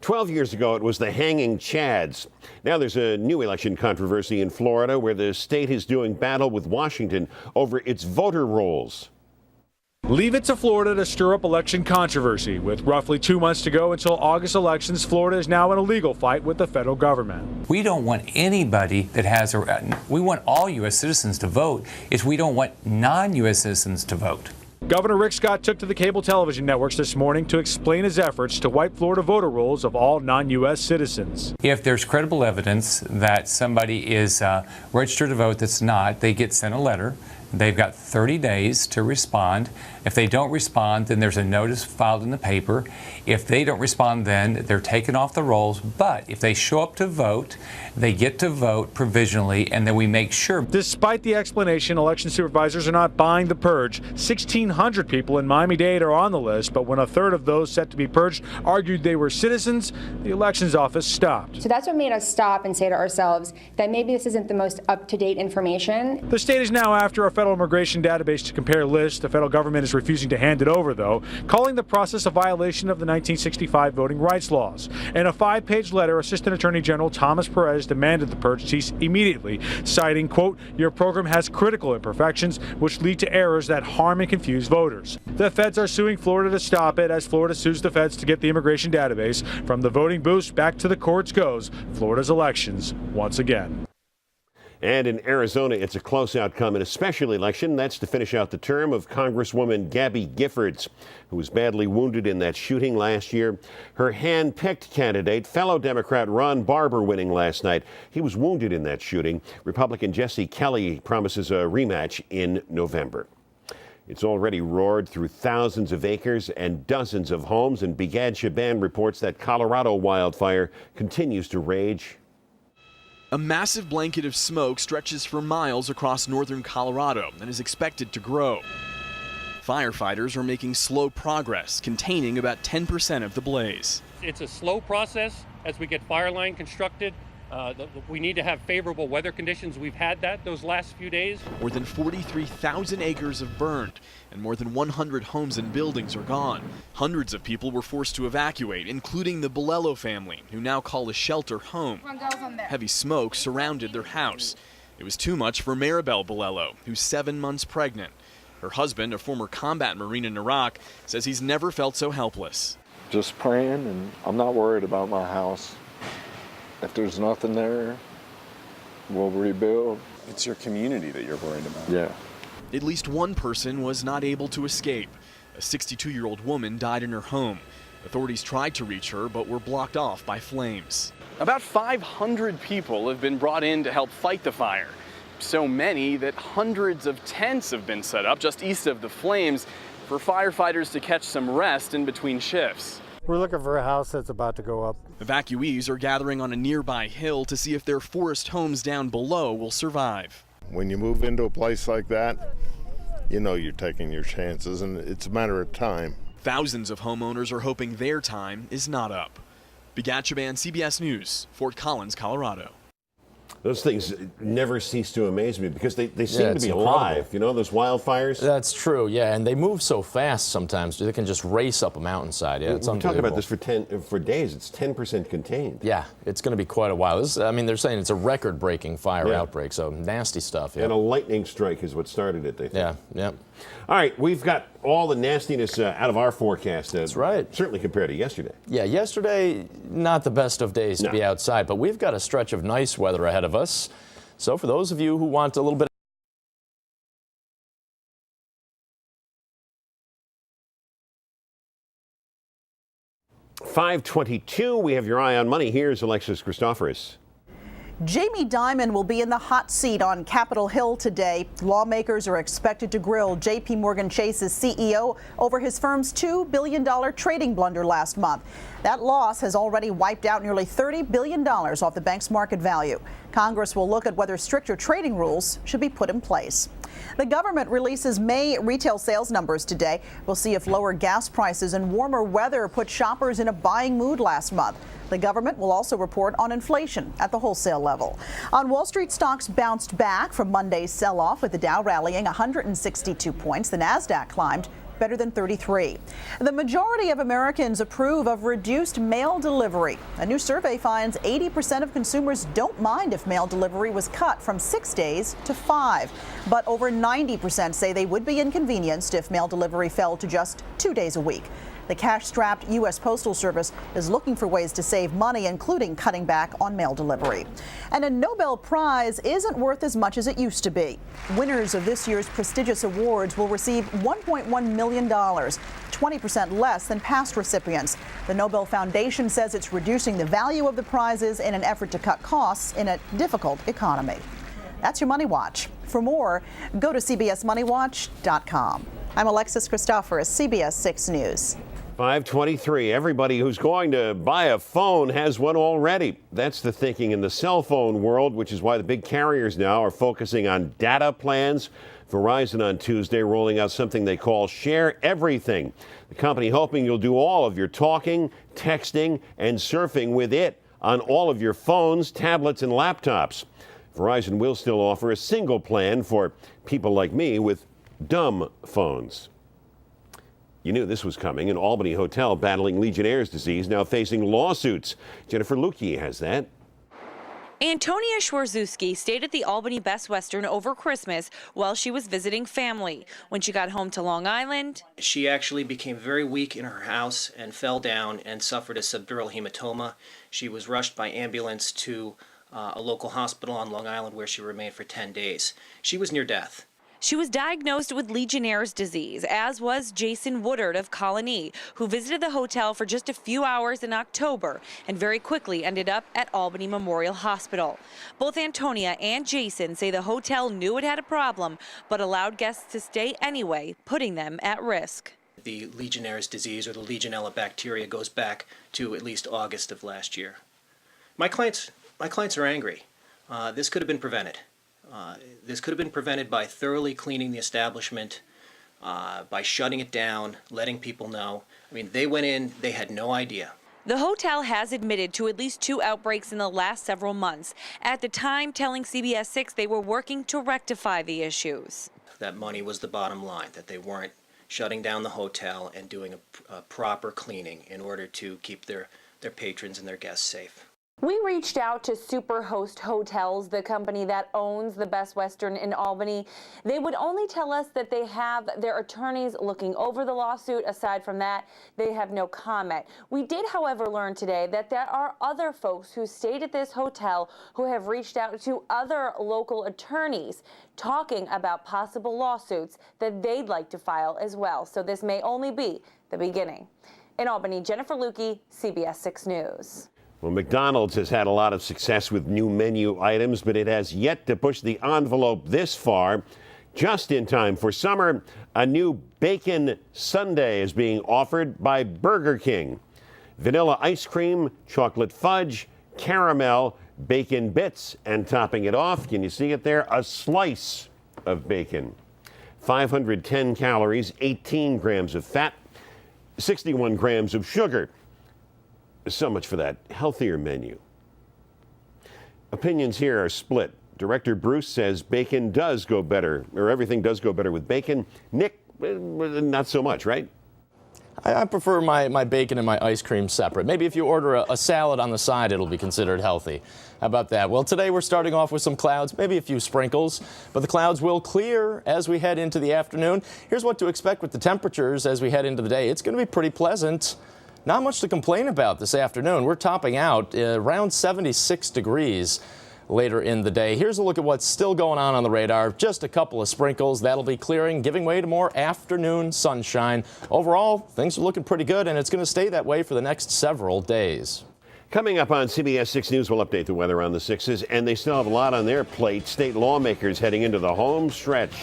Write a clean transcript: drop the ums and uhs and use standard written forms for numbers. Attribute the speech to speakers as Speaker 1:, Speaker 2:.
Speaker 1: 12 years ago, it was the hanging Chads. Now there's a new election controversy in Florida where the state is doing battle with Washington over its voter rolls.
Speaker 2: Leave it to Florida to stir up election controversy. With roughly 2 months to go until August elections, Florida is now in a legal fight with the federal government.
Speaker 3: We don't want anybody that has we want all U.S. citizens to vote. We don't want non-U.S. citizens to vote.
Speaker 2: Governor Rick Scott took to the cable television networks this morning to explain his efforts to wipe Florida voter rolls of all non-U.S. citizens.
Speaker 3: If there's credible evidence that somebody is registered to vote that's not, they get sent a letter. They've got 30 days to respond. If they don't respond, then there's a notice filed in the paper. If they don't respond, then they're taken off the rolls. But if they show up to vote, they get to vote provisionally, and then we make sure.
Speaker 2: Despite the explanation, election supervisors are not buying the purge. 1,600 people in Miami-Dade are on the list, but when a third of those set to be purged argued they were citizens, the elections office stopped.
Speaker 4: So that's what made us stop and say to ourselves that maybe this isn't the most up-to-date information.
Speaker 2: The state is now after a federal immigration database to compare lists. The federal government is refusing to hand it over, though, calling the process a violation of the 1965 voting rights laws. In a 5-page letter, Assistant Attorney General Thomas Perez demanded the purge cease immediately, citing, quote, "Your program has critical imperfections which lead to errors that harm and confuse voters." The feds are suing Florida to stop it as Florida sues the feds to get the immigration database. From the voting booths back to the courts goes Florida's elections once again.
Speaker 1: And in Arizona, it's a close outcome in a special election. That's to finish out the term of Congresswoman Gabby Giffords, who was badly wounded in that shooting last year. Her hand-picked candidate, fellow Democrat Ron Barber, winning last night. He was wounded in that shooting. Republican Jesse Kelly promises a rematch in November. It's already roared through thousands of acres and dozens of homes, and Begad Shaban reports that Colorado wildfire continues to rage.
Speaker 5: A massive blanket of smoke stretches for miles across northern Colorado and is expected to grow. Firefighters are making slow progress, containing about 10% of the blaze.
Speaker 6: It's a slow process as we get fire line constructed. We need to have favorable weather conditions. We've had that those last few days.
Speaker 5: More than 43,000 acres have burned, and more than 100 homes and buildings are gone. Hundreds of people were forced to evacuate, including the Bolello family, who now call a shelter home. Heavy smoke surrounded their house. It was too much for Maribel Bolello, who's 7 months pregnant. Her husband, a former combat Marine in Iraq, says he's never felt so helpless.
Speaker 7: Just praying, and I'm not worried about my house. If there's nothing there, we'll rebuild.
Speaker 8: It's your community that you're worried about.
Speaker 7: Yeah.
Speaker 5: At least one person was not able to escape. A 62-year-old woman died in her home. Authorities tried to reach her, but were blocked off by flames.
Speaker 9: About 500 people have been brought in to help fight the fire. So many that hundreds of tents have been set up just east of the flames for firefighters to catch some rest in between shifts.
Speaker 10: We're looking for a house that's about to go up.
Speaker 5: Evacuees are gathering on a nearby hill to see if their forest homes down below will survive.
Speaker 11: When you move into a place like that, you know you're taking your chances, and it's a matter of time.
Speaker 5: Thousands of homeowners are hoping their time is not up. Begad Shaban, CBS News, Fort Collins, Colorado.
Speaker 1: Those things never cease to amaze me because they seem to be alive, you know, those wildfires.
Speaker 12: That's true, yeah, and they move so fast sometimes. They can just race up a mountainside. Yeah, it's unbelievable.
Speaker 1: We talked about this for days. It's 10% contained.
Speaker 12: Yeah, it's going to be quite a while. They're saying it's a record-breaking fire outbreak, so nasty stuff. Yeah.
Speaker 1: And a lightning strike is what started it, they think.
Speaker 12: Yeah.
Speaker 1: All right, we've got all the nastiness out of our forecast.
Speaker 12: That's right.
Speaker 1: Certainly compared to yesterday.
Speaker 12: Yeah, yesterday, not the best of days to be outside, but we've got a stretch of nice weather ahead of us. So for those of you who want a little bit
Speaker 1: 5:22, we have your eye on money. Here's Alexis Christoforous.
Speaker 13: Jamie Dimon will be in the hot seat on Capitol Hill today. Lawmakers are expected to grill J.P. Morgan Chase's CEO over his firm's $2 billion trading blunder last month. That loss has already wiped out nearly $30 billion off the bank's market value. Congress will look at whether stricter trading rules should be put in place. The government releases May retail sales numbers today. We'll see if lower gas prices and warmer weather put shoppers in a buying mood last month. The government will also report on inflation at the wholesale level. On Wall Street, stocks bounced back from Monday's sell-off with the Dow rallying 162 points. The Nasdaq climbed better than 33. The majority of Americans approve of reduced mail delivery. A new survey finds 80% of consumers don't mind if mail delivery was cut from 6 days to 5. But over 90% say they would be inconvenienced if mail delivery fell to just 2 days a week. The cash-strapped U.S. Postal Service is looking for ways to save money, including cutting back on mail delivery. And a Nobel Prize isn't worth as much as it used to be. Winners of this year's prestigious awards will receive $1.1 million, 20% less than past recipients. The Nobel Foundation says it's reducing the value of the prizes in an effort to cut costs in a difficult economy. That's your Money Watch. For more, go to CBSMoneyWatch.com. I'm Alexis Christoforous, CBS 6 News.
Speaker 1: 5:23. Everybody who's going to buy a phone has one already. That's the thinking in the cell phone world, which is why the big carriers now are focusing on data plans. Verizon on Tuesday rolling out something they call Share Everything. The company hoping you'll do all of your talking, texting, and surfing with it on all of your phones, tablets, and laptops. Verizon will still offer a single plan for people like me with dumb phones. You knew this was coming. An Albany hotel battling Legionnaire's disease now facing lawsuits. Jennifer Lukey has that.
Speaker 14: Antonia Schwarzewski stayed at the Albany Best Western over Christmas while she was visiting family. When she got home to Long Island,
Speaker 15: she actually became very weak in her house and fell down and suffered a subdural hematoma. She was rushed by ambulance to a local hospital on Long Island where she remained for 10 days. She was near death.
Speaker 14: She was diagnosed with Legionnaire's disease, as was Jason Woodard of Colony, who visited the hotel for just a few hours in October and very quickly ended up at Albany Memorial Hospital. Both Antonia and Jason say the hotel knew it had a problem, but allowed guests to stay anyway, putting them at risk.
Speaker 15: The Legionnaire's disease, or the Legionella bacteria, goes back to at least August of last year. My clients are angry. This could have been prevented. This could have been prevented by thoroughly cleaning the establishment, by shutting it down, letting people know. I mean, they went in, they had no idea.
Speaker 14: The hotel has admitted to at least 2 outbreaks in the last several months, at the time telling CBS 6 they were working to rectify the issues.
Speaker 15: That money was the bottom line, that they weren't shutting down the hotel and doing a proper cleaning in order to keep their patrons and their guests safe.
Speaker 14: We reached out to Superhost Hotels, the company that owns the Best Western in Albany. They would only tell us that they have their attorneys looking over the lawsuit. Aside from that, they have no comment. We did, however, learn today that there are other folks who stayed at this hotel who have reached out to other local attorneys talking about possible lawsuits that they'd like to file as well. So this may only be the beginning. In Albany, Jennifer Lukey, CBS 6 News.
Speaker 1: Well, McDonald's has had a lot of success with new menu items, but it has yet to push the envelope this far. Just in time for summer, a new bacon sundae is being offered by Burger King. Vanilla ice cream, chocolate fudge, caramel, bacon bits, and topping it off, can you see it there? A slice of bacon. 510 calories, 18 grams of fat, 61 grams of sugar. So much for that healthier menu. Opinions here are split. Director Bruce says bacon does go better, or everything does go better with bacon. Nick, not so much, right?
Speaker 12: I prefer my bacon and my ice cream separate. Maybe if you order a salad on the side, it'll be considered healthy. How about that? Well, today we're starting off with some clouds, maybe a few sprinkles, but the clouds will clear as we head into the afternoon. Here's what to expect with the temperatures as we head into the day. It's going to be pretty pleasant. Not much to complain about this afternoon. We're topping out around 76 degrees later in the day. Here's a look at what's still going on the radar. Just a couple of sprinkles. That'll be clearing, giving way to more afternoon sunshine. Overall, things are looking pretty good, and it's going to stay that way for the next several days.
Speaker 1: Coming up on CBS 6 News, we'll update the weather on the 6s, and they still have a lot on their plate. State lawmakers heading into the home stretch.